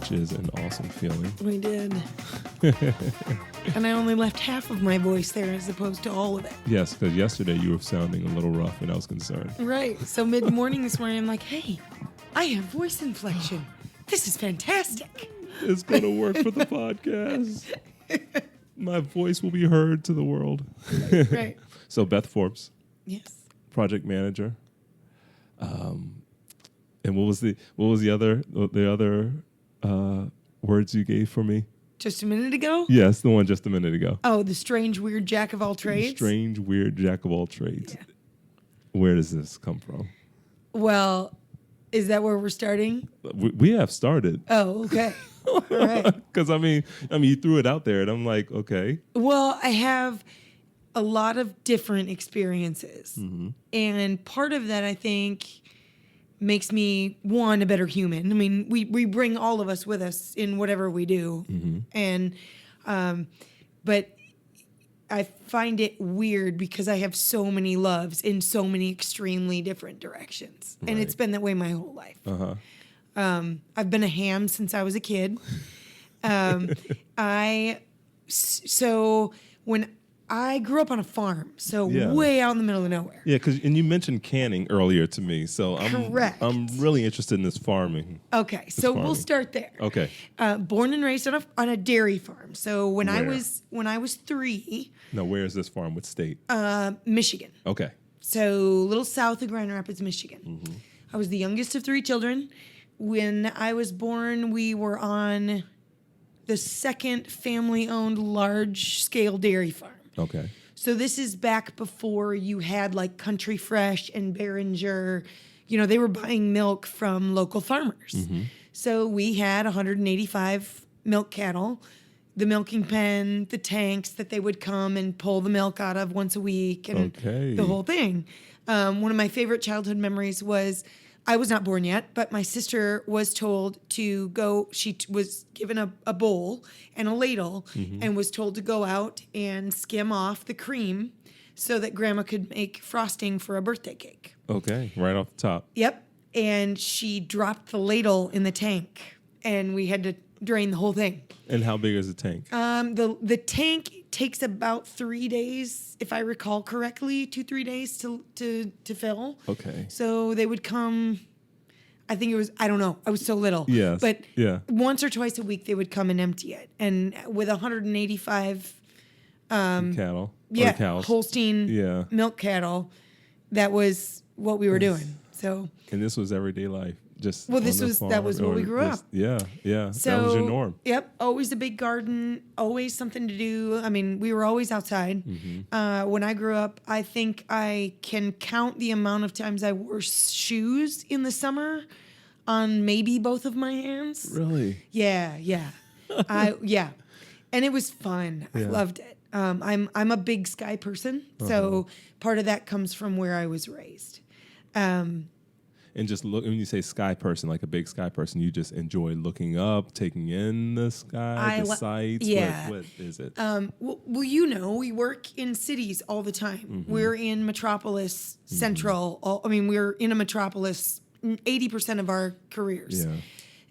which is an awesome feeling. We did. And I only left half of my voice there as opposed to all of it. Yes, because yesterday you were sounding a little rough and I was concerned. Right. So mid-morning this morning, I'm like, hey, I have voice inflection. This is fantastic. It's going to work for the podcast. My voice will be heard to the world. Right. So Beth Forbes. Yes. Project manager. And what was the other words you gave for me? Just a minute ago? Yes, the one just a minute ago. Oh, the strange, weird jack of all trades? Strange, weird jack of all trades. Yeah. Where does this come from? Well, is that where we're starting? We have started. Oh, okay. All right. Because, I mean, you threw it out there, and I'm like, okay. Well, I have a lot of different experiences. Mm-hmm. And part of that, I think, makes me, one, a better human. I mean, we bring all of us with us in whatever we do. Mm-hmm. And, but I find it weird because I have so many loves in so many extremely different directions. Right. And it's been that way my whole life. Uh-huh. I've been a ham since I was a kid. So when I grew up on a farm, way out in the middle of nowhere. Yeah, and you mentioned canning earlier to me, so Correct. I'm really interested in this farming. Okay, so we'll start there. Okay. Born and raised on a dairy farm. So when I was 3. Now, where is this farm? What state? Michigan. Okay. So a little south of Grand Rapids, Michigan. Mm-hmm. I was the youngest of 3 children. When I was born, we were on the second family-owned large-scale dairy farm. Okay. So this is back before you had like Country Fresh and Behringer. You know, they were buying milk from local farmers. Mm-hmm. So we had 185 milk cattle, the milking pen, the tanks that they would come and pull the milk out of once a week, and the whole thing. One of my favorite childhood memories was, I was not born yet, but my sister was told to go. She was given a bowl and a ladle, mm-hmm. and was told to go out and skim off the cream so that Grandma could make frosting for a birthday cake. Okay, right off the top. Yep. And she dropped the ladle in the tank, and we had to drain the whole thing. And how big is the tank? The tank takes about 3 days, if I recall correctly, 2-3 days to fill. Okay. So they would come, I think it was, I don't know, I was so little. Yes. But once or twice a week they would come and empty it. And with 185 cattle. Yeah, cows. Holstein milk cattle, that was what we were doing. So. And this was everyday life. That was where we grew up. Yeah. So, that was your norm. Yep, always a big garden, always something to do. I mean, we were always outside. Mm-hmm. When I grew up, I think I can count the amount of times I wore shoes in the summer on maybe both of my hands. Really? Yeah. And it was fun. Yeah. I loved it. I'm a big sky person, so part of that comes from where I was raised. And just look, when you say sky person, like a big sky person, you just enjoy looking up, taking in the sky, the sights. Yeah. What is it? Well, we work in cities all the time. Mm-hmm. We're in Metropolis Central. Mm-hmm. We're in a metropolis 80% of our careers. Yeah.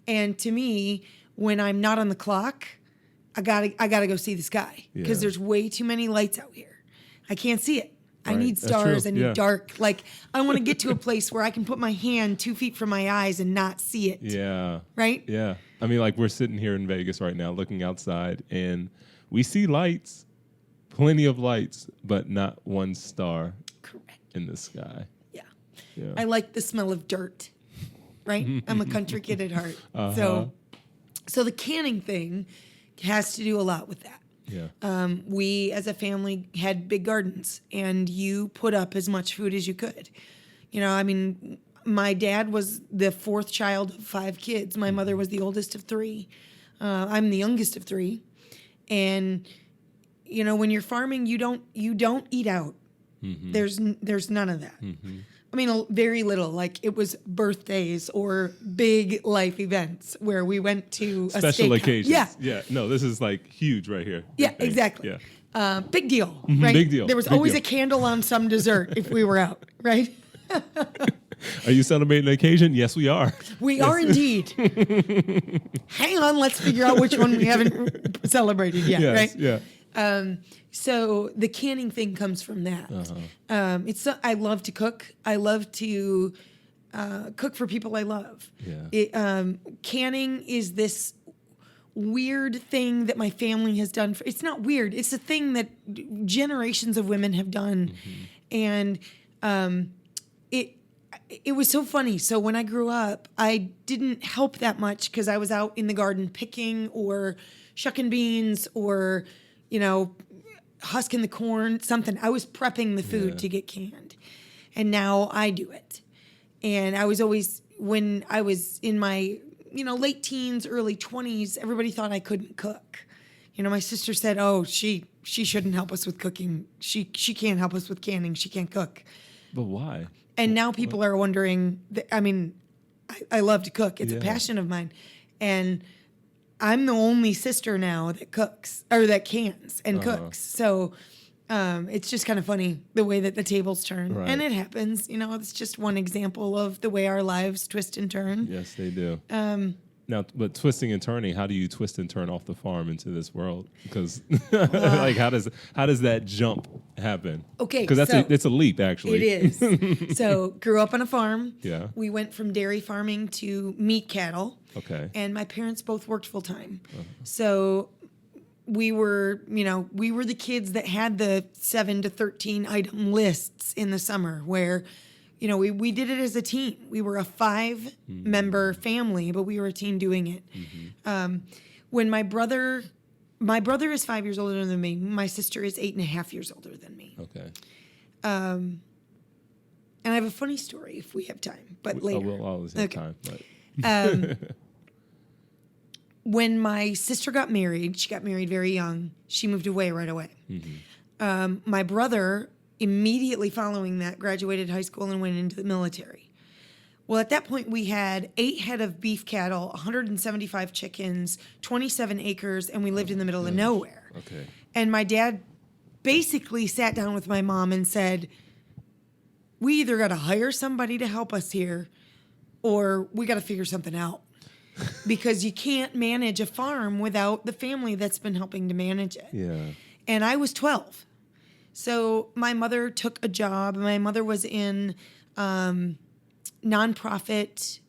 And to me, when I'm not on the clock, I gotta go see the sky because there's way too many lights out here. I can't see it. Right. I need stars. I need dark. Like, I want to get to a place where I can put my hand 2 feet from my eyes and not see it. Yeah. Right? Yeah. I mean, like, we're sitting here in Vegas right now looking outside, and we see lights, plenty of lights, but not one star in the sky. Yeah. I like the smell of dirt, right? I'm a country kid at heart. Uh-huh. So the canning thing has to do a lot with that. Yeah. We, as a family, had big gardens, and you put up as much food as you could. You know, I mean, my dad was the 4th child of 5 kids. My mother was the oldest of 3. I'm the youngest of 3. And, you know, when you're farming, you don't eat out. Mm-hmm. There's none of that. Mm-hmm. I mean, very little. Like, it was birthdays or big life events where we went to a special occasions. Yeah. Yeah. No, this is like huge right here. Yeah, exactly. Yeah. Big deal, right? Big deal. There was always a candle on some dessert if we were out, right? Are you celebrating an occasion? Yes, we are. We are indeed. Hang on, let's figure out which one we haven't celebrated yet, Yes, right? yeah. So the canning thing comes from that. I love to cook. I love to cook for people I love. Yeah. Canning is this weird thing that my family has done. It's not weird. It's a thing that generations of women have done. And it was so funny. So when I grew up, I didn't help that much because I was out in the garden picking or shucking beans or, husking the corn, something. I was prepping the food to get canned. And now I do it. And I was always, when I was in my, late teens, early 20s, everybody thought I couldn't cook. My sister said, oh, she shouldn't help us with cooking. She can't help us with canning. She can't cook. But why? And now people are wondering, I love to cook. It's a passion of mine. And I'm the only sister now that cooks, or that cans and cooks. So it's just kind of funny the way that the tables turn. Right. And it happens. It's just one example of the way our lives twist and turn. Yes, they do. Now, but twisting and turning, how do you twist and turn off the farm into this world? Because, how does that jump happen? Okay, because it's a leap, actually. It is. So, grew up on a farm. Yeah. We went from dairy farming to meat cattle. Okay. And my parents both worked full time. So, we were the kids that had the 7 to 13 item lists in the summer where. We did it as a team. We were a 5-member family, but we were a team doing it. When my brother is 5 years older than me. My sister is 8.5 years older than me. Okay. And I have a funny story if we have time, but later. We'll always have time. But. When my sister got married, she got married very young. She moved away right away. My brother, immediately following that, graduated high school and went into the military. Well, at that point, we had 8 head of beef cattle, 175 chickens, 27 acres, and we lived in the middle of nowhere. Okay. And my dad basically sat down with my mom and said, we either got to hire somebody to help us here or we got to figure something out. Because you can't manage a farm without the family that's been helping to manage it. Yeah. And I was 12. So my mother took a job. My mother was in nonprofit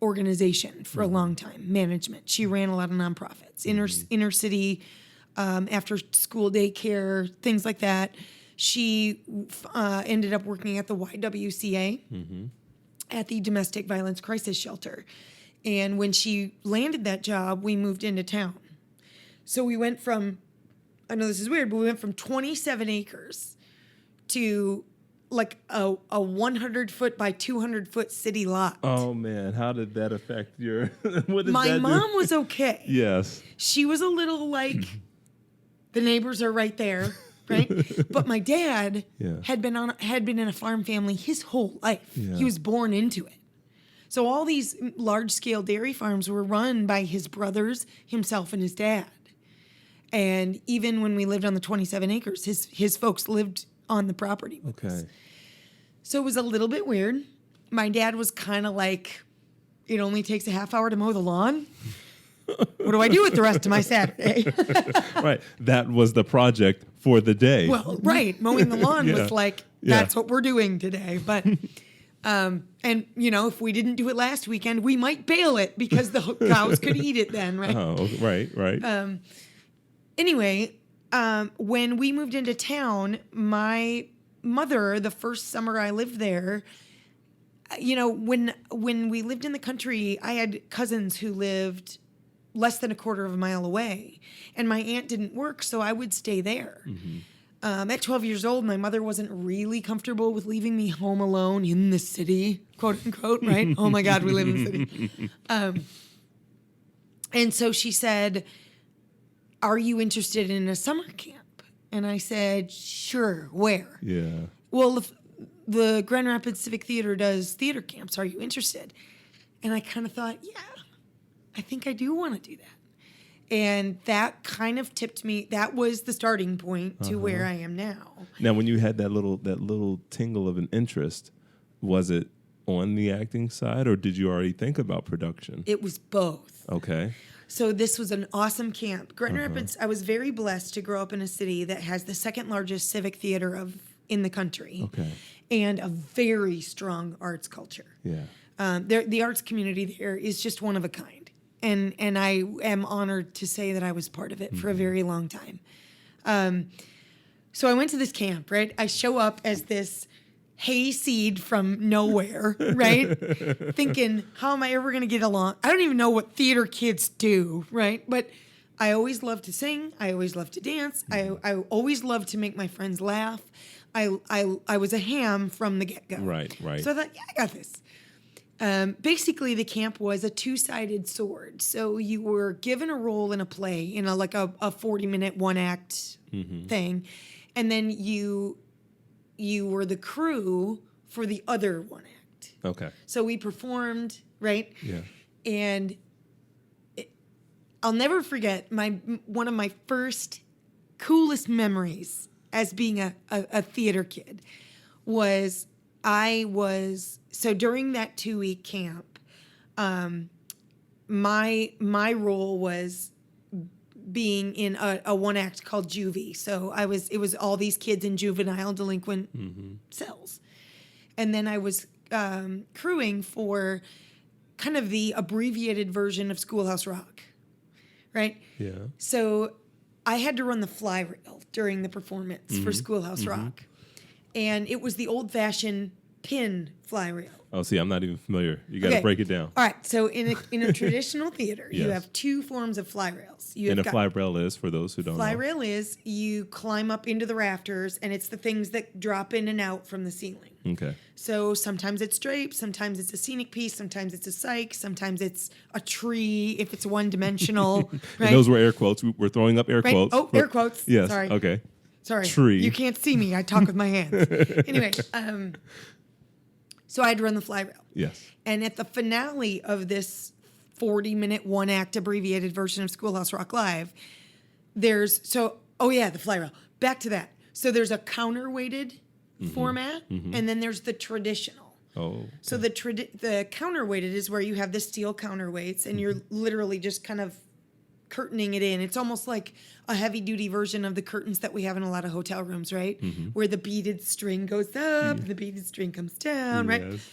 organization for a long time, management. She ran a lot of nonprofits, inner city, after school daycare, things like that. She ended up working at the YWCA, at the Domestic Violence Crisis Shelter. And when she landed that job, we moved into town. So we went from, I know this is weird, but we went from 27 acres to like a 100-foot by 200-foot city lot. Oh, man. How did that affect your... My mom was okay. Yes. She was a little like, the neighbors are right there, right? But my dad had been in a farm family his whole life. Yeah. He was born into it. So all these large-scale dairy farms were run by his brothers, himself, and his dad. And even when we lived on the 27 acres, his folks lived on the property with us. So it was a little bit weird. My dad was kind of like, it only takes a half hour to mow the lawn. What do I do with the rest of my Saturday? Right. That was the project for the day. Well, right. Mowing the lawn was like, that's what we're doing today. But, and, if we didn't do it last weekend, we might bail it because the cows could eat it then, right? Oh, right. Anyway, when we moved into town, my mother, the first summer I lived there, when we lived in the country, I had cousins who lived less than a quarter of a mile away, and my aunt didn't work, so I would stay there. At 12 years old, my mother wasn't really comfortable with leaving me home alone in the city, quote unquote, right? Oh my God, we live in the city. And so she said, are you interested in a summer camp? And I said, sure, where? Yeah. Well, the Grand Rapids Civic Theater does theater camps. Are you interested? And I kind of thought, yeah, I think I do want to do that. And that kind of tipped me. That was the starting point to where I am now. Now, when you had that little tingle of an interest, was it on the acting side, or did you already think about production? It was both. Okay. So this was an awesome camp. Grand Rapids, I was very blessed to grow up in a city that has the second largest civic theater in the country. Okay. And a very strong arts culture. Yeah. The arts community there is just one of a kind. And I am honored to say that I was part of it for a very long time. So I went to this camp, right? I show up as this hayseed from nowhere, right? Thinking, how am I ever going to get along? I don't even know what theater kids do, right? But I always loved to sing. I always loved to dance. I always loved to make my friends laugh. I was a ham from the get-go. Right. So I thought, yeah, I got this. Basically, the camp was a two-sided sword. So you were given a role in a play, in a 40-minute one-act thing. And then you were the crew for the other one act. Okay. So we performed, right? Yeah. And I'll never forget one of my first coolest memories as being a theater kid was so during that 2-week camp, my role was being in a one act called Juvie. So it was all these kids in juvenile delinquent cells. And then I was crewing for kind of the abbreviated version of Schoolhouse Rock, right? Yeah. So I had to run the fly rail during the performance for Schoolhouse Rock. And it was the old fashioned pin fly rail. Oh, see, I'm not even familiar. You got to break it down. All right. So in a traditional theater, Yes. you have two forms of fly rails. And a fly rail is, for those who don't know. Fly rail is you climb up into the rafters, and it's the things that drop in and out from the ceiling. Okay. So sometimes it's drapes, sometimes it's a scenic piece, sometimes it's a cyc, sometimes it's a tree if it's one-dimensional. Right? And those were air quotes. We're throwing up air quotes. Oh, air quotes. Yes. Sorry. Okay. Sorry. Tree. You can't see me. I talk with my hands. Anyway, so I had to run the fly rail. Yes. And at the finale of this 40-minute one-act abbreviated version of Schoolhouse Rock Live, the fly rail. Back to that. So there's a counterweighted format, and then there's the traditional. Oh. Okay. So the counterweighted is where you have the steel counterweights, and you're literally just kind of curtaining it in. It's almost like a heavy-duty version of the curtains that we have in a lot of hotel rooms, right? Where the beaded string goes up, and the beaded string comes down, right? Yes.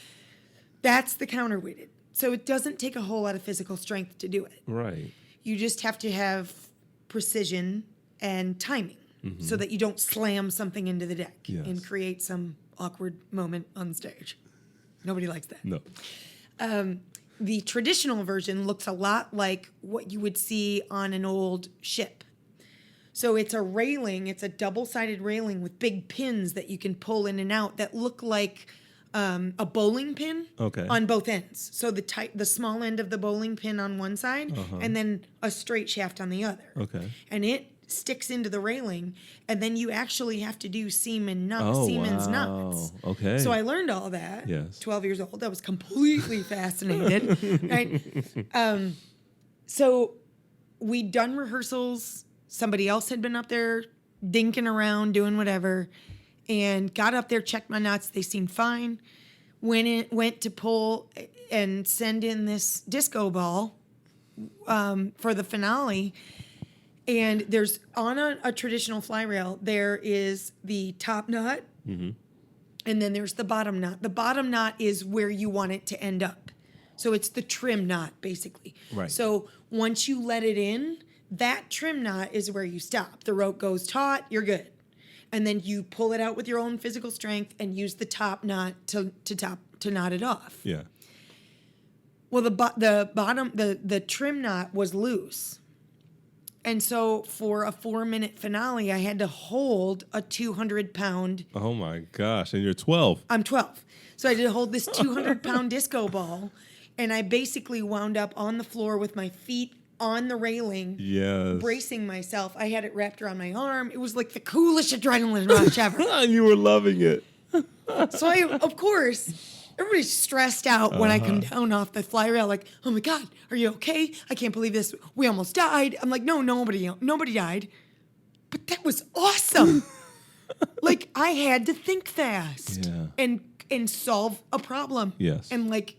That's the counterweighted. So it doesn't take a whole lot of physical strength to do it. Right. You just have to have precision and timing so that you don't slam something into the deck and create some awkward moment on stage. Nobody likes that. No. The traditional version looks a lot like what you would see on an old ship. So it's a railing, it's a double-sided railing with big pins that you can pull in and out that look like a bowling pin on both ends. So the small end of the bowling pin on one side and then a straight shaft on the other. Okay. And it sticks into the railing, and then you actually have to do Siemens knots. Okay. So I learned all that. Yes. 12 years old. I was completely fascinated. Right. So we'd done rehearsals. Somebody else had been up there dinking around, doing whatever, and got up there, checked my knots. They seemed fine. Went to pull and send in this disco ball for the finale. And there's on a traditional fly rail, there is the top knot, and then there's the bottom knot. The bottom knot is where you want it to end up. So it's the trim knot, basically. Right. So once you let it in, that trim knot is where you stop. The rope goes taut, you're good. And then you pull it out with your own physical strength and use the top knot to knot it off. Yeah. Well, the trim knot was loose. And so for a 4-minute finale, I had to hold a 200-pound... Oh, my gosh. And you're 12. I'm 12. So I had to hold this 200-pound disco ball, and I basically wound up on the floor with my feet on the railing, bracing myself. I had it wrapped around my arm. It was like the coolest adrenaline rush ever. And you were loving it. So of course... Everybody's stressed out when I come down off the fly rail, like, oh my God, are you okay? I can't believe this. We almost died. I'm like, no, nobody died. But that was awesome. Like, I had to think fast. Yeah. And and solve a problem. Yes. And like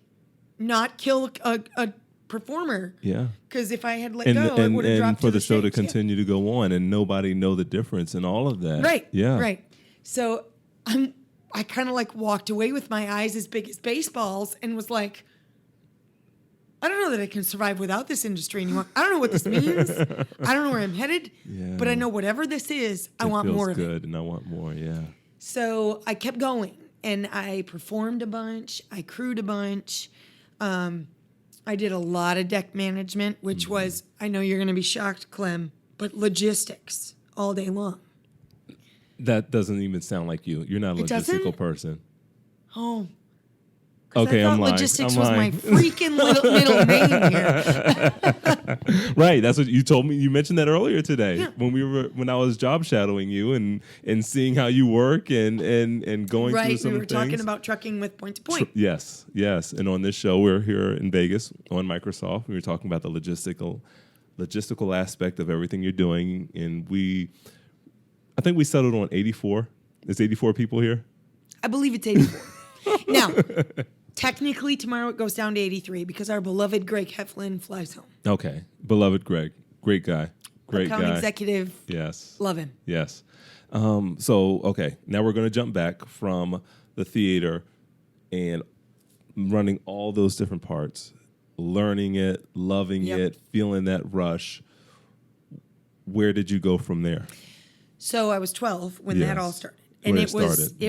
not kill a performer. Yeah. Because if I had let go, it would have dropped for to the show to stage. continue to go on and nobody know the difference and all of that. Right. Yeah. Right. So I kind of like walked away with my eyes as big as baseballs and was like, I don't know that I can survive without this industry anymore. I don't know what this means. I don't know where I'm headed. Yeah. But I know whatever this is, I want more of it. It feels good, and I want more. Yeah. So I kept going, and I performed a bunch. I crewed a bunch. I did a lot of deck management, which was, I know you're going to be shocked, Clem, but logistics all day long. That doesn't even sound like you. You're not a logistical person. Oh. Okay, I'm lying. Logistics was my freaking middle name here. Right, that's what you told me. You mentioned that earlier today when I was job shadowing you and seeing how you work and going through some we were things. talking about trucking with point to point. Yes. And on this show, we're here in Vegas on Microsoft. We were talking about the logistical aspect of everything you're doing, and I think we settled on 84. There's 84 people here. I believe it's 84. Now, technically, tomorrow it goes down to 83 because our beloved Greg Heflin flies home. Okay. Beloved Greg. Great guy. Great Account guy. executive. Yes. Love him. Yes. Okay. Now we're going to jump back from the theater and running all those different parts, learning it, loving it, feeling that rush. Where did you go from there? So I was 12 when that all started. And it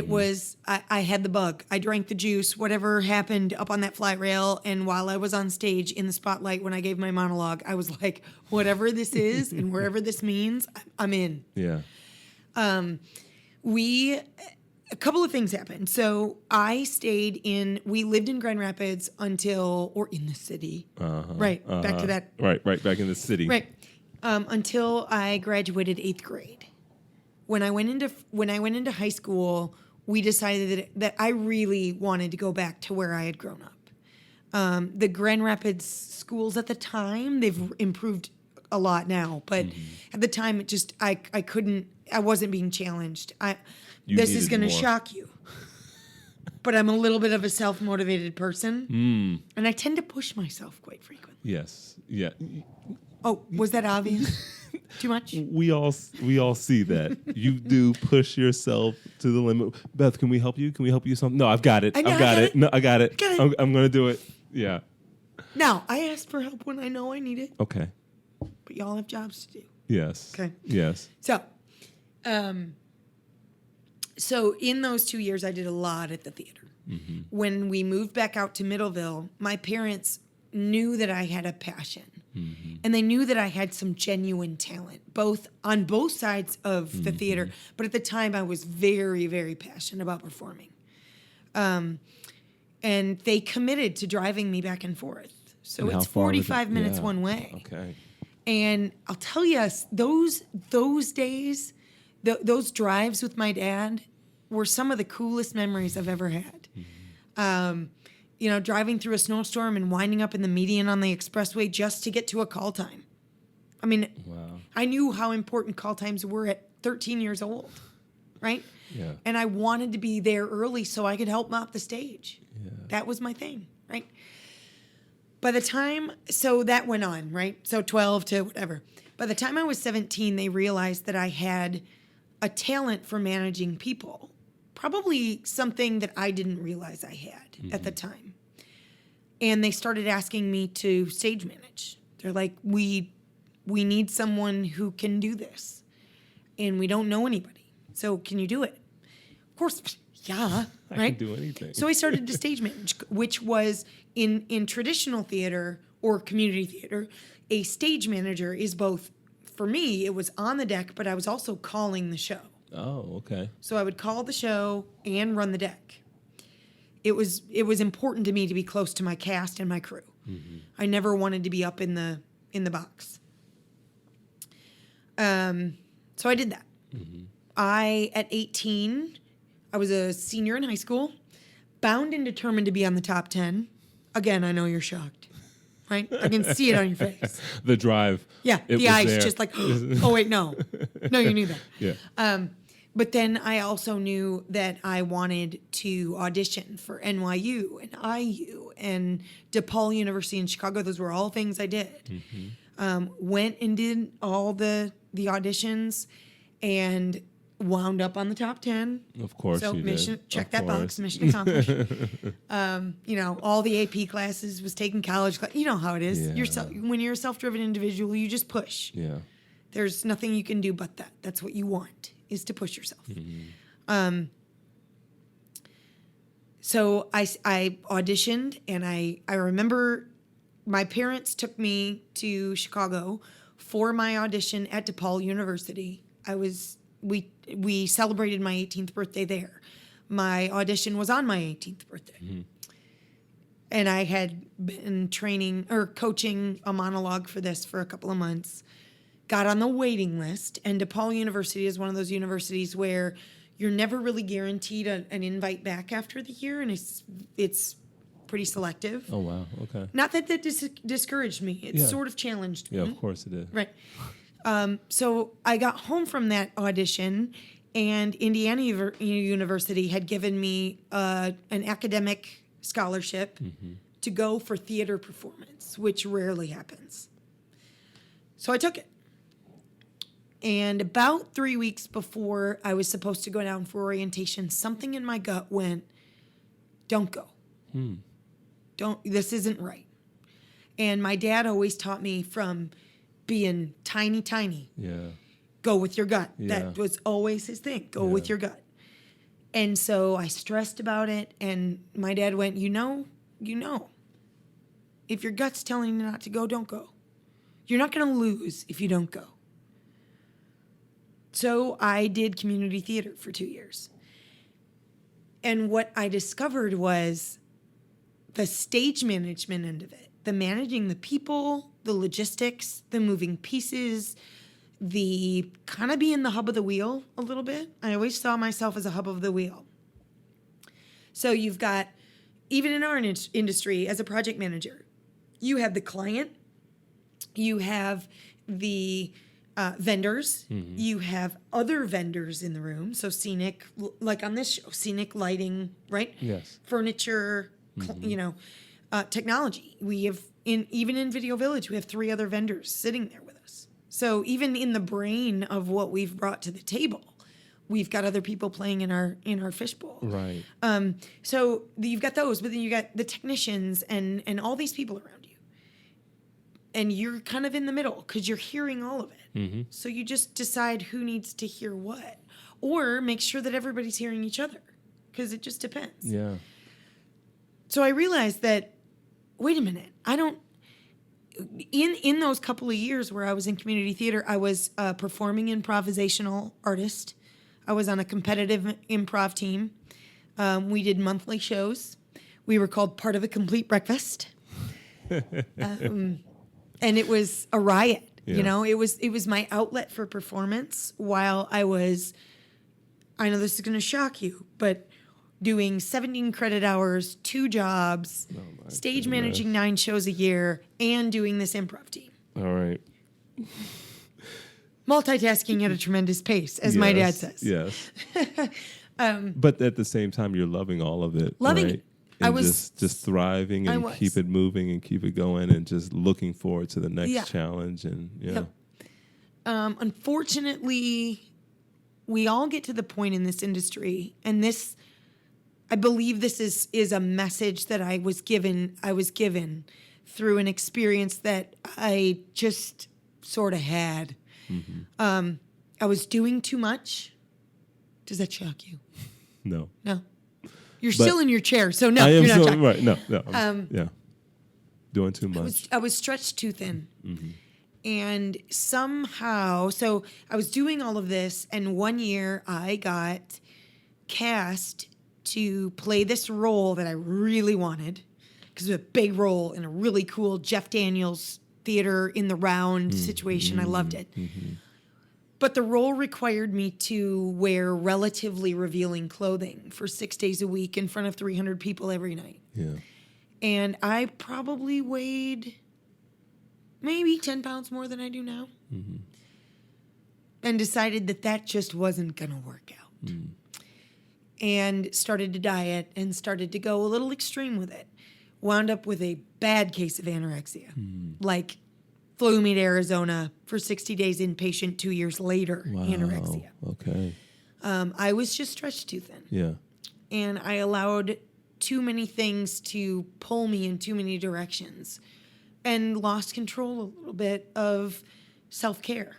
was I had the bug. I drank the juice, whatever happened up on that flight rail. And while I was on stage in the spotlight when I gave my monologue, I was like, whatever this is and wherever this means, I'm in. Yeah. A couple of things happened. So I we lived in Grand Rapids or in the city. Right. Back to that. Right. Back in the city. Right. Until I graduated 8th grade. When I went into high school, we decided that I really wanted to go back to where I had grown up. The Grand Rapids schools at the time, they've improved a lot now, but at the time I wasn't being challenged. This is going to shock you. But I'm a little bit of a self-motivated person, and I tend to push myself quite frequently. Yes. Yeah. Oh, was that obvious? Too much? We all see that. You do push yourself to the limit. Beth, can we help you? Can we help you something? No, I've got it. I've got it. No, I got it. I'm going to do it. Yeah. Now, I ask for help when I know I need it. Okay. But y'all have jobs to do. Yes. Okay. Yes. So in those 2 years, I did a lot at the theater. Mm-hmm. When we moved back out to Middleville, my parents knew that I had a passion. Mm-hmm. And they knew that I had some genuine talent, on both sides of the theater. But at the time, I was very, very passionate about performing. And they committed to driving me back and forth. So it's 45 minutes one way. Okay. And I'll tell you, those days, those drives with my dad were some of the coolest memories I've ever had. Mm-hmm. Driving through a snowstorm and winding up in the median on the expressway just to get to a call time. I mean, wow. I knew how important call times were at 13 years old, right? Yeah. And I wanted to be there early so I could help mop the stage. Yeah. That was my thing, right? So that went on, right? So 12 to whatever. By the time I was 17, they realized that I had a talent for managing people. Probably something that I didn't realize I had at the time. And they started asking me to stage manage. They're like, we need someone who can do this. And we don't know anybody. So can you do it? Of course, yeah, right? I can do anything. So I started to stage manage, which was in traditional theater or community theater, a stage manager is both, for me, it was on the deck, but I was also calling the show. Oh, okay. So I would call the show and run the deck. It was important to me to be close to my cast and my crew. Mm-hmm. I never wanted to be up in the box. So I did that. Mm-hmm. At 18, I was a senior in high school, bound and determined to be on the top 10. Again, I know you're shocked, right? I can see it on your face. The drive. Yeah, the eyes just like, oh wait, no, you knew that. Yeah. But then I also knew that I wanted to audition for NYU and IU and DePaul University in Chicago. Those were all things I did. Went and did all the auditions and wound up on the top 10. Of course, so you mission did. check Of that course. box, mission accomplished. All the AP classes, was taking college class. You know how it is. Yeah. When you're a self-driven individual, you just push. Yeah. There's nothing you can do but that. That's what you want, is to push yourself. So I auditioned, and I remember my parents took me to Chicago for my audition at DePaul University. We celebrated my 18th birthday there. My audition was on my 18th birthday. And I had been training or coaching a monologue for this for a couple of months. Got on the waiting list, and DePaul University is one of those universities where you're never really guaranteed an invite back after the year, and it's pretty selective. Oh, wow. Okay. Not that discouraged me. It sort of challenged me. Yeah, of course it did. Right. So I got home from that audition, and Indiana University had given me an academic scholarship to go for theater performance, which rarely happens. So I took it. And about 3 weeks before I was supposed to go down for orientation, something in my gut went, don't go. This isn't right. And my dad always taught me from being tiny. Yeah. Go with your gut. Yeah. That was always his thing. Go with your gut. And so I stressed about it, and my dad went, you know. If your gut's telling you not to go, don't go. You're not going to lose if you don't go. So I did community theater for 2 years. And what I discovered was the stage management end of it, the managing the people, the logistics, the moving pieces, the kind of being the hub of the wheel a little bit. I always saw myself as a hub of the wheel. So you've got, even in our industry, as a project manager, you have the client, you have the vendors, you have other vendors in the room. So scenic, like on this show, scenic lighting, right? Yes. Furniture, technology. We have, even in Video Village, we have 3 other vendors sitting there with us. So even in the brain of what we've brought to the table, we've got other people playing in our fishbowl. Right. So you've got those, but then you got the technicians and all these people around you. And you're kind of in the middle because you're hearing all of it. So you just decide who needs to hear what, or make sure that everybody's hearing each other, because it just depends. Yeah. So I realized that, wait a minute, in those couple of years where I was in community theater, I was a performing improvisational artist. I was on a competitive improv team. We did monthly shows. We were called Part of a Complete Breakfast. And it was a riot. Yeah. It was my outlet for performance while I know this is going to shock you, but doing 17 credit hours, 2 jobs, stage managing 9 shows a year, and doing this improv team. All right. Multitasking at a tremendous pace, as my dad says. Yes. But at the same time, you're loving all of it. Loving right? it. And I was just thriving and keep it moving and keep it going and just looking forward to the next challenge. And unfortunately, we all get to the point in this industry, and this, I believe this is a message that I was given through an experience that I just sort of had. I was doing too much. Does that shock you? No. You're still in your chair, so no, you're not shocked. Right. No. Doing too much. I was stretched too thin. And somehow, so I was doing all of this, and one year I got cast to play this role that I really wanted, because it was a big role in a really cool Jeff Daniels theater in the round situation. I loved it. But the role required me to wear relatively revealing clothing for 6 days a week in front of 300 people every night. Yeah. And I probably weighed maybe 10 pounds more than I do now. And decided that just wasn't going to work out. and started to diet and started to go a little extreme with it. Wound up with a bad case of anorexia. Like, flew me to Arizona for 60 days inpatient, 2 years later, anorexia. Okay. I was just stretched too thin. Yeah. And I allowed too many things to pull me in too many directions and lost control a little bit of self-care.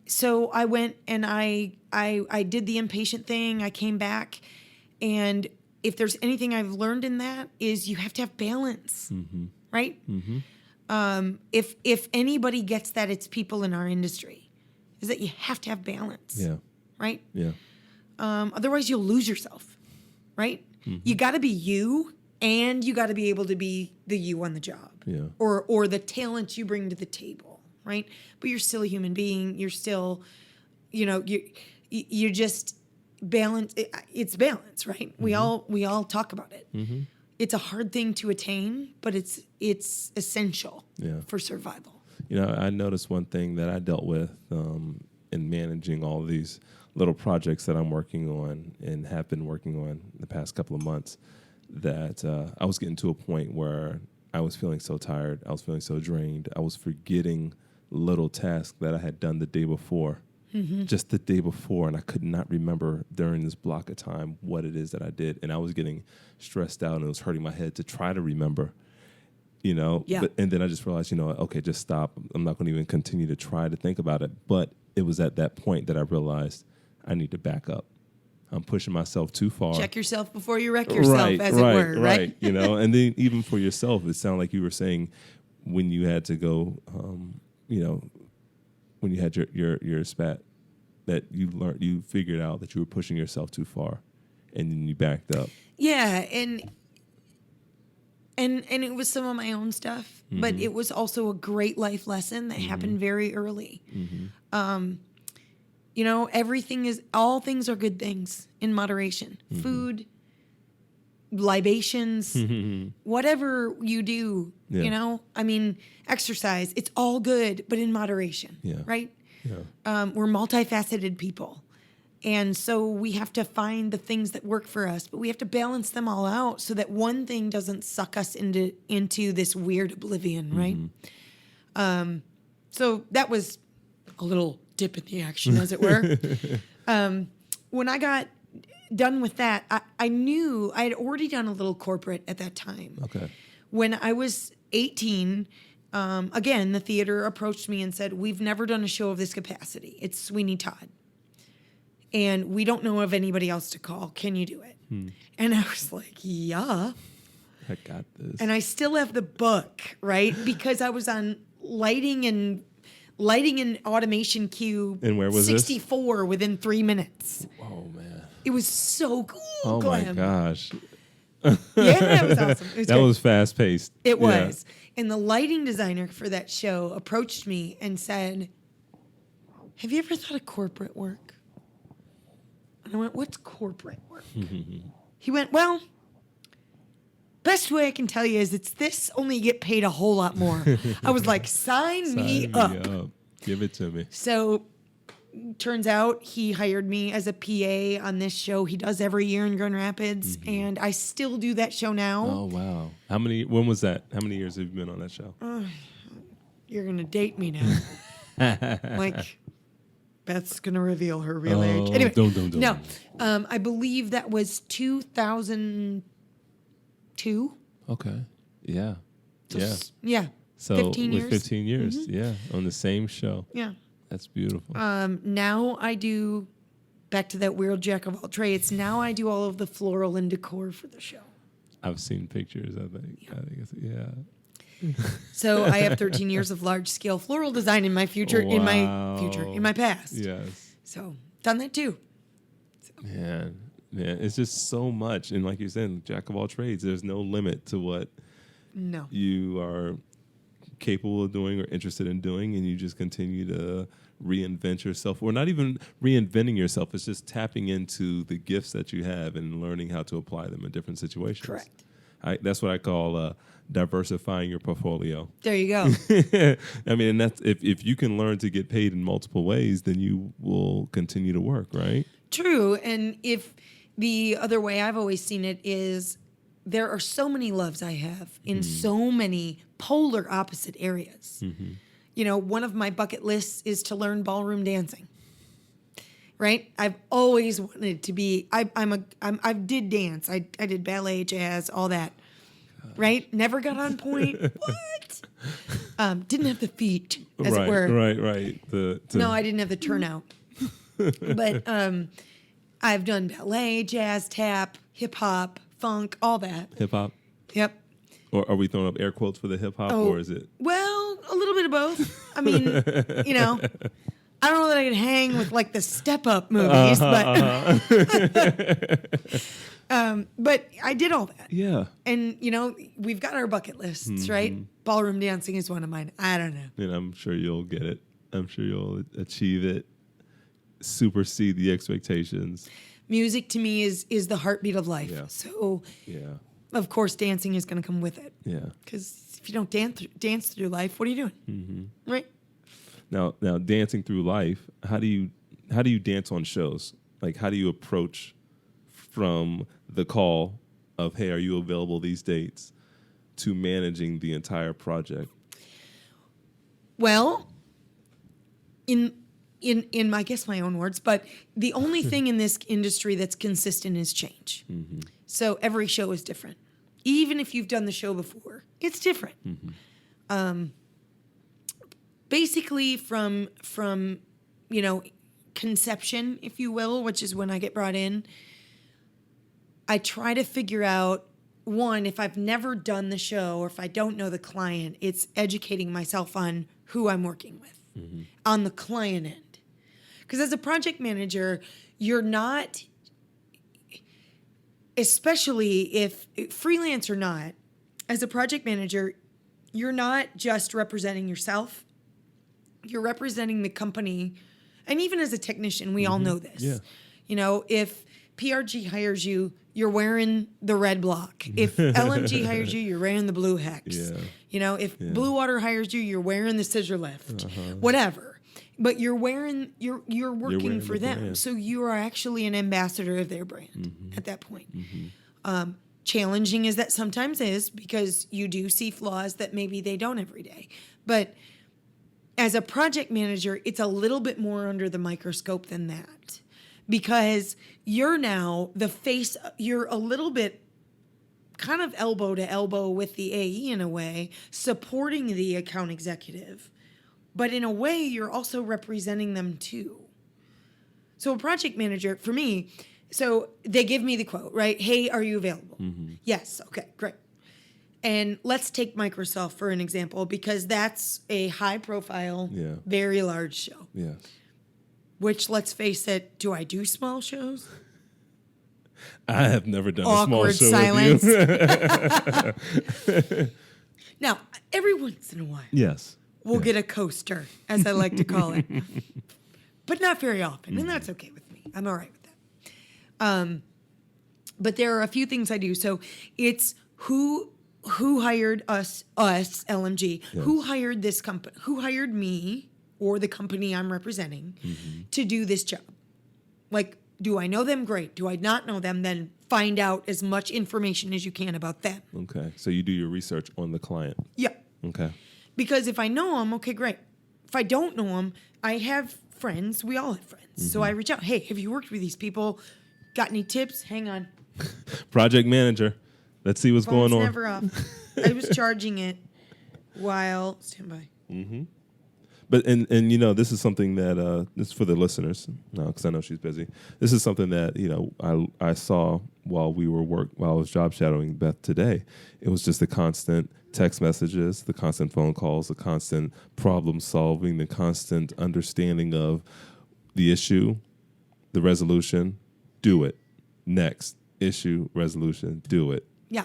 So I went and I did the inpatient thing. I came back, and if there's anything I've learned in that is you have to have balance, right? If anybody gets that, it's people in our industry, is that you have to have balance. Yeah. Right? Yeah. Otherwise, you'll lose yourself, right? You got to be you, and you got to be able to be the you on the job, or the talent you bring to the table, right? But you're still a human being. You're still, you're just balance. It's balance, right? We all talk about it. It's a hard thing to attain, but it's essential for survival. I noticed one thing that I dealt with in managing all these little projects that I'm working on and have been working on the past couple of months, that I was getting to a point where I was feeling so tired. I was feeling so drained. I was forgetting little tasks that I had done the day before, just the day before, and I could not remember during this block of time what it is that I did. And I was getting stressed out, and it was hurting my head to try to remember, and then I just realized, okay, just stop. I'm not going to even continue to try to think about it. But it was at that point that I realized I need to back up. I'm pushing myself too far. Check yourself before you wreck yourself, as it were, right? And then even for yourself, it sounded like you were saying when you had to go, when you had your spat, that you figured out that you were pushing yourself too far, and then you backed up. Yeah, and it was some of my own stuff, but it was also a great life lesson that happened very early. All things are good things in moderation. Food, libations, whatever you do, exercise, it's all good, but in moderation, right? Yeah. We're multifaceted people. And so we have to find the things that work for us, but we have to balance them all out so that one thing doesn't suck us into this weird oblivion, right? So that was a little dip in the action, as it were. When I got done with that, I knew I had already done a little corporate at that time. Okay. When I was 18, again, the theater approached me and said, "We've never done a show of this capacity. It's Sweeney Todd. And we don't know of anybody else to call. Can you do it?" And I was like, yeah. I got this. And I still have the book, right? Because I was on lighting and automation queue. And where was 64 this? Within 3 minutes. Oh, man. It was so cool. Oh, Glam. my gosh. Yeah, it was awesome. That was fast paced. It was. And the lighting designer for that show approached me and said, "Have you ever thought of corporate work?" And I went, "What's corporate work?" He went, "Well, best way I can tell you is it's this, only you get paid a whole lot more." I was like, sign me up. Give it to me. So turns out he hired me as a PA on this show he does every year in Grand Rapids, and I still do that show now. Oh, wow. When was that? How many years have you been on that show? You're going to date me now. Like, Beth's going to reveal her real age. Anyway, don't. No, I believe that was 2002. Okay. Yeah. So, yeah. So 15 years. 15 years, yeah, on the same show. Yeah. That's beautiful. Now I do, back to that weird jack of all trades, now I do all of the floral and decor for the show. I've seen pictures, I think. Yeah. So I have 13 years of large-scale floral design in my future, in my past. Yes. So done that too. So. Man, it's just so much. And like you said, jack of all trades, there's no limit to what you are capable of doing or interested in doing, and you just continue to reinvent yourself, or not even reinventing yourself. It's just tapping into the gifts that you have and learning how to apply them in different situations. Correct. That's what I call diversifying your portfolio. There you go. I mean, and that's if you can learn to get paid in multiple ways, then you will continue to work, right? True. And if the other way I've always seen it is there are so many loves I have in so many polar opposite areas. You know, one of my bucket lists is to learn ballroom dancing. Right? I've always wanted to be. I did dance. I did ballet, jazz, all that. Right? Never got on point. What? Didn't have the feet, as it were. Right. No, I didn't have the turnout. But I've done ballet, jazz, tap, hip hop, funk, all that. Hip hop. Yep. Or are we throwing up air quotes for the hip hop, or is it? Well, a little bit of both. I mean, you know, I don't know that I can hang with like the Step Up movies, but I did all that. Yeah. And you know, we've got our bucket lists, right? Ballroom dancing is one of mine. I don't know. And I'm sure you'll get it. I'm sure you'll achieve it. Supersede the expectations. Music to me is the heartbeat of life. Yeah. So, of course, dancing is going to come with it. Yeah. Because if you don't dance through life, what are you doing? Right. Now, dancing through life. How do you dance on shows? Like, how do you approach from the call of, hey, are you available these dates, to managing the entire project? Well, in I guess my own words, but the only thing in this industry that's consistent is change. So every show is different. Even if you've done the show before, it's different. Basically from you know, conception, if you will, which is when I get brought in, I try to figure out, one, if I've never done the show or if I don't know the client, it's educating myself on who I'm working with on the client end. Because as a project manager, you're not, especially if freelance or not, as a project manager, you're not just representing yourself. You're representing the company. And even as a technician, we all know this. Yeah. You know, if PRG hires you, you're wearing the red block. If LMG hires you, you're wearing the blue hex. Yeah. You know, if Blue Water hires you, you're wearing the scissor lift. Whatever. But you're working for them. Brand. So you are actually an ambassador of their brand at that point. Challenging as that sometimes is, because you do see flaws that maybe they don't every day. But as a project manager, it's a little bit more under the microscope than that, because you're now the face. You're a little bit kind of elbow to elbow with the AE in a way, supporting the account executive. But in a way, you're also representing them too. So a project manager, for me, so they give me the quote, right? Hey, are you available? Yes. Okay, great. And let's take Microsoft for an example, because that's a high profile, very large show. Yes. Which, let's face it, do I do small shows? I have never done Awkward a small show silence. with you. Now, every once in a while. Yes. We'll get a coaster, as I like to call it. But not very often, and that's okay with me. I'm all right with that. But there are a few things I do. So it's who hired us, LMG, who hired this company, who hired me or the company I'm representing to do this job. Like, do I know them? Great. Do I not know them? Then find out as much information as you can about them. Okay. So you do your research on the client. Yeah. Okay. Because if I know them, okay, great. If I don't know them, I have friends. We all have friends. So I reach out. Hey, have you worked with these people? Got any tips? Hang on. Project manager. Let's see what's Phone's going on. never off. I was charging it while standby. But and you know, this is something that this is for the listeners, because I know she's busy. This is something that, you know, I saw while I was job shadowing Beth today. It was just the constant text messages, the constant phone calls, the constant problem solving, the constant understanding of the issue, the resolution, do it. Next issue, resolution, do it. Yeah.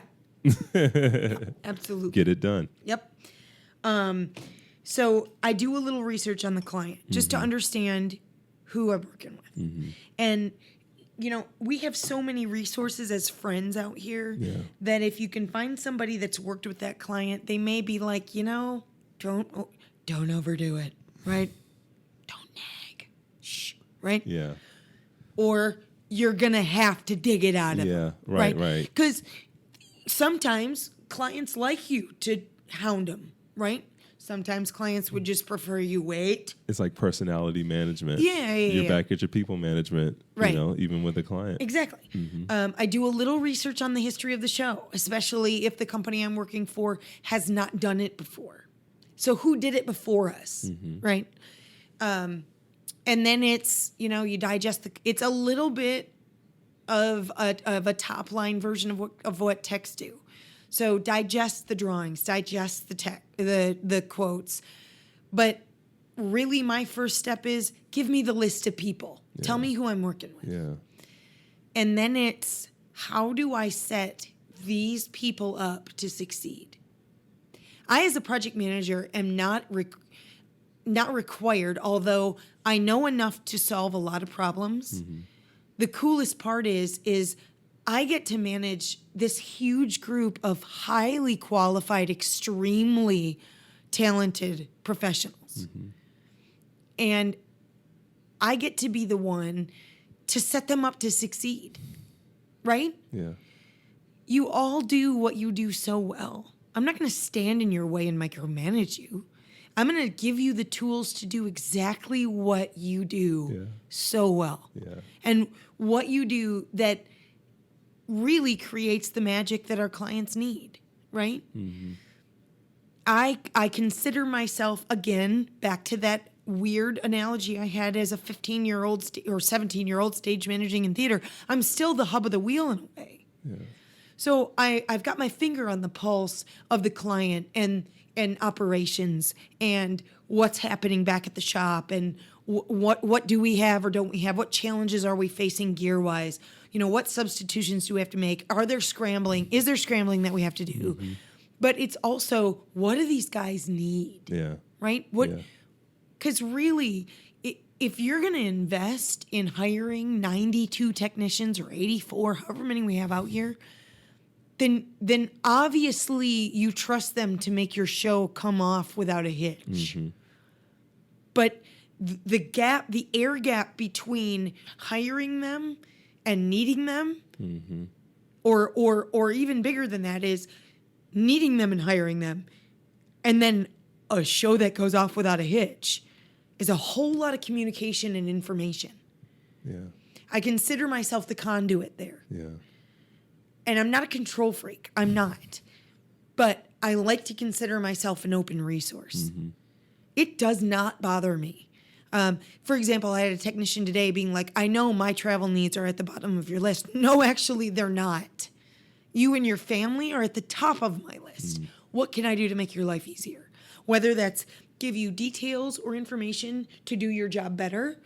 Absolutely. Get it done. Yep. So I do a little research on the client just to understand who I'm working with. And we have so many resources as friends out here that if you can find somebody that's worked with that client, they may be like, don't overdo it, right? Don't nag. Shh, right? Yeah. Or you're going to have to dig it out of them. Yeah, right. Because sometimes clients like you to hound them, right? Sometimes clients would just prefer you wait. It's like personality management. Yeah. You're back at your people management, right. Even with a client. Exactly. Mm-hmm. I do a little research on the history of the show, especially if the company I'm working for has not done it before. So who did it before us, right? And then it's, you digest it's a little bit of a top line version of what texts do. So digest the drawings, digest the quotes. But really my first step is give me the list of people. Yeah. Tell me who I'm working with. Yeah. And then it's how do I set these people up to succeed? I, as a project manager, am not required, although I know enough to solve a lot of problems. Mm-hmm. The coolest part is I get to manage this huge group of highly qualified, extremely talented professionals. Mm-hmm. And I get to be the one to set them up to succeed, right? Yeah. You all do what you do so well. I'm not going to stand in your way and micromanage you. I'm going to give you the tools to do exactly what you do so well. Yeah. And what you do that really creates the magic that our clients need, right? Mm-hmm. I consider myself, again, back to that weird analogy I had as a 15-year-old or 17-year-old stage managing in theater. I'm still the hub of the wheel in a way. Yeah. So I've got my finger on the pulse of the client and operations and what's happening back at the shop and what do we have or don't we have? What challenges are we facing gear-wise? What substitutions do we have to make? Are there scrambling? Is there scrambling that we have to do? Mm-hmm. But it's also, what do these guys need? Yeah. Right? Because really, if you're going to invest in hiring 92 technicians or 84, however many we have out here, then obviously you trust them to make your show come off without a hitch. Mm-hmm. But the air gap between hiring them and needing them, mm-hmm. or even bigger than that is needing them and hiring them, and then a show that goes off without a hitch is a whole lot of communication and information. Yeah. I consider myself the conduit there. Yeah. And I'm not a control freak. I'm not. But I like to consider myself an open resource. Mm-hmm. It does not bother me. For example, I had a technician today being like, I know my travel needs are at the bottom of your list. No, actually, they're not. You and your family are at the top of my list. Mm. What can I do to make your life easier? Whether that's give you details or information to do your job better,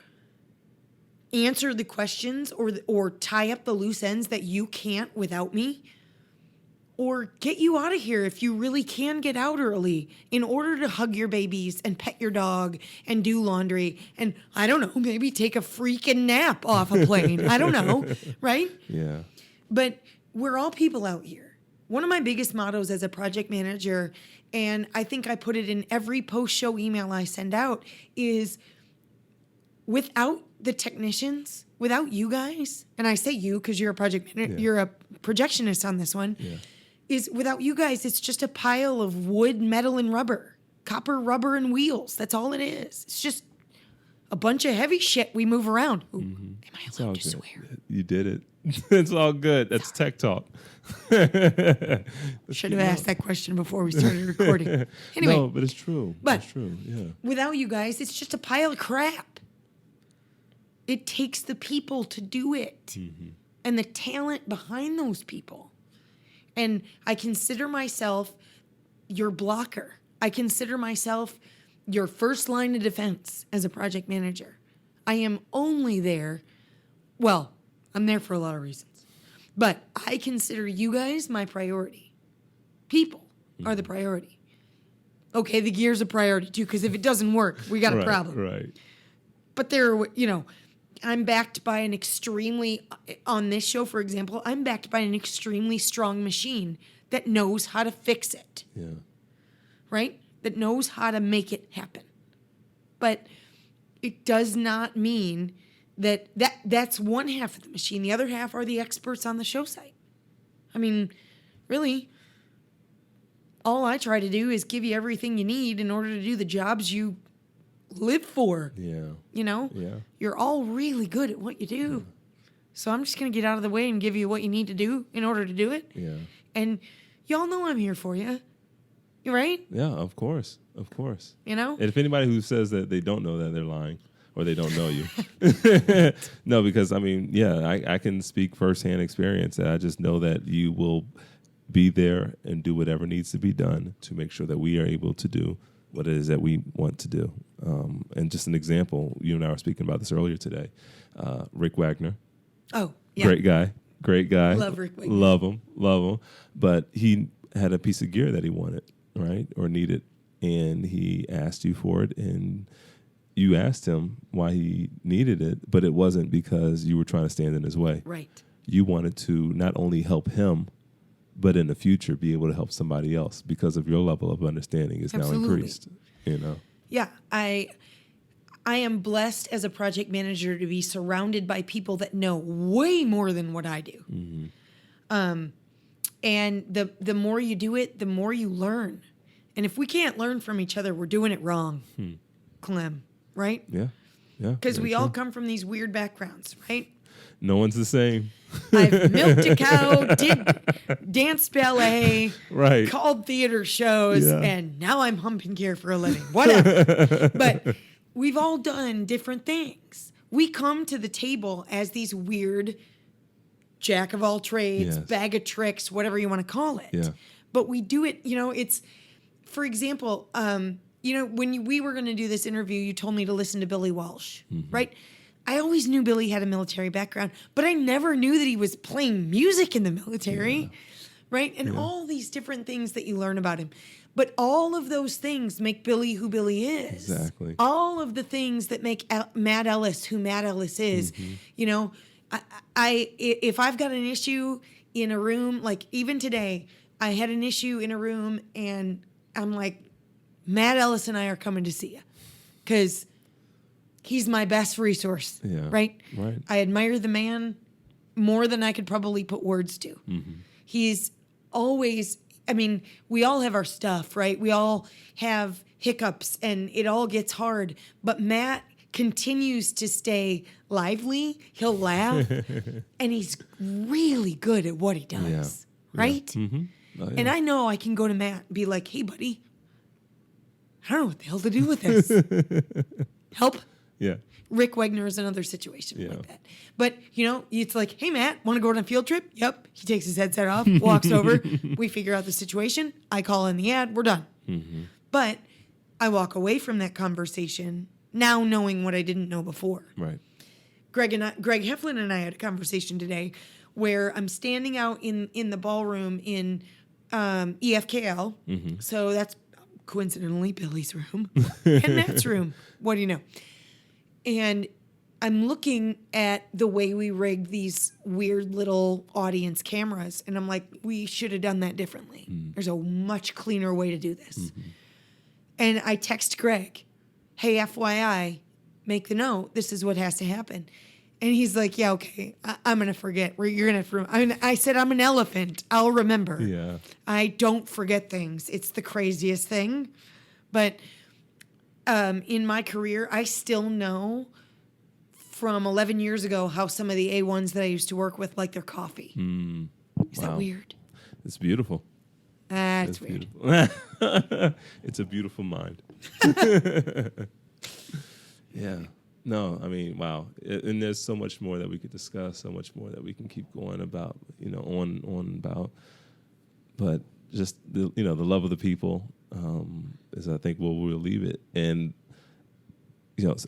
answer the questions or tie up the loose ends that you can't without me, or get you out of here if you really can get out early in order to hug your babies and pet your dog and do laundry and, I don't know, maybe take a freaking nap off a plane. I don't know, right? Yeah. But we're all people out here. One of my biggest mottos as a project manager, and I think I put it in every post-show email I send out, is without the technicians, without you guys, and I say you because you're a project manager, you're a projectionist on this one, is without you guys, it's just a pile of wood, metal, and rubber. Copper, rubber, and wheels. That's all it is. It's just a bunch of heavy shit we move around. Ooh, am I allowed to swear? You did it. It's all good. That's tech talk. Should have asked that question before we started recording. Anyway. No, but it's true. It's true, without you guys, it's just a pile of crap. It takes the people to do it and the talent behind those people. And I consider myself your blocker. I consider myself your first line of defense as a project manager. I am only there, well, I'm there for a lot of reasons, but I consider you guys my priority. People are the priority. Okay, the gear's a priority too, because if it doesn't work, we got a problem. Right. But there are, I'm backed by an extremely, on this show, for example, I'm backed by an extremely strong machine that knows how to fix it. Yeah. Right? That knows how to make it happen. But it does not mean that's one half of the machine. The other half are the experts on the show site. I mean, really, all I try to do is give you everything you need in order to do the jobs you live for. Yeah. You know? Yeah. You're all really good at what you do. Yeah. So I'm just going to get out of the way and give you what you need to do in order to do it. Yeah. And y'all know I'm here for you. You right? Yeah, of course. Of course. You know? And if anybody who says that they don't know that, they're lying. Or they don't know you. No, because, I mean, yeah, I can speak firsthand experience. I just know that you will be there and do whatever needs to be done to make sure that we are able to do what it is that we want to do. And just an example, you and I were speaking about this earlier today. Rick Wagner. Oh, yeah. Great guy. Love Rick Wagner. Love him. But he had a piece of gear that he wanted, right, or needed, and he asked you for it, and you asked him why he needed it, but it wasn't because you were trying to stand in his way. Right. You wanted to not only help him, but in the future be able to help somebody else because of your level of understanding is now increased. You know. Yeah, I am blessed as a project manager to be surrounded by people that know way more than what I do. Mm-hmm. And the more you do it, the more you learn. And if we can't learn from each other, we're doing it wrong, Clem, right? Yeah, yeah. Because we all come from these weird backgrounds, right? No one's the same. I've milked a cow, did dance ballet, right, called theater shows, and now I'm humping gear for a living. Whatever. But we've all done different things. We come to the table as these weird jack of all trades, bag of tricks, whatever you want to call it. Yeah. But we do it, it's, for example, when we were going to do this interview, you told me to listen to Billy Walsh, right? I always knew Billy had a military background, but I never knew that he was playing music in the military, right? And all these different things that you learn about him. But all of those things make Billy who Billy is. Exactly. All of the things that make Matt Ellis who Matt Ellis is. If I've got an issue in a room, like even today, I had an issue in a room and I'm like, Matt Ellis and I are coming to see you because he's my best resource, right? Right. I admire the man more than I could probably put words to. Mm-hmm. He's always, we all have our stuff, right? We all have hiccups and it all gets hard, but Matt continues to stay lively. He'll laugh and he's really good at what he does, right? Yeah. Mm-hmm. Oh, yeah. And I know I can go to Matt and be like, hey, buddy, I don't know what the hell to do with this. Help? Yeah. Rick Wagner is another situation like that. But, it's like, hey, Matt, want to go on a field trip? Yep. He takes his headset off, walks over. We figure out the situation. I call in the ad. We're done. Mm-hmm. But I walk away from that conversation now knowing what I didn't know before. Right. Greg Heflin and I had a conversation today where I'm standing out in the ballroom in EFKL. Mm-hmm. So that's coincidentally Billy's room and Matt's room. What do you know? And I'm looking at the way we rigged these weird little audience cameras, and I'm like, we should have done that differently. There's a much cleaner way to do this. Mm-hmm. And I text Greg, hey, FYI, make the note. This is what has to happen. And he's like, yeah, okay, I'm going to forget. You're going to. I said, I'm an elephant. I'll remember. Yeah. I don't forget things. It's the craziest thing. But in my career, I still know from 11 years ago how some of the A1s that I used to work with like their coffee. Is that weird? It's beautiful. It's weird. It's a beautiful mind. Yeah. No, wow. And there's so much more that we could discuss, so much more that we can keep going about, on about. But just the love of the people is, I think, where we'll leave it. And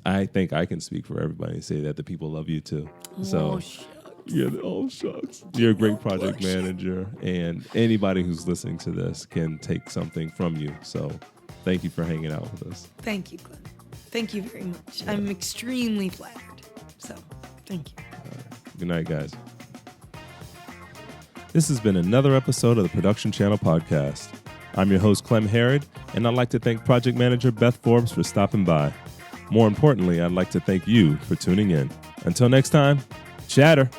I think I can speak for everybody and say that the people love you too. So shucks. Yeah, shucks. You're a great project manager, and anybody who's listening to this can take something from you. So thank you for hanging out with us. Thank you, Glenn. Thank you very much. Yeah. I'm extremely flattered. So. Thank you. Good night, guys. This has been another episode of the Production Channel Podcast. I'm your host, Clem Herod, and I'd like to thank Project Manager Beth Forbes for stopping by. More importantly, I'd like to thank you for tuning in. Until next time, chatter.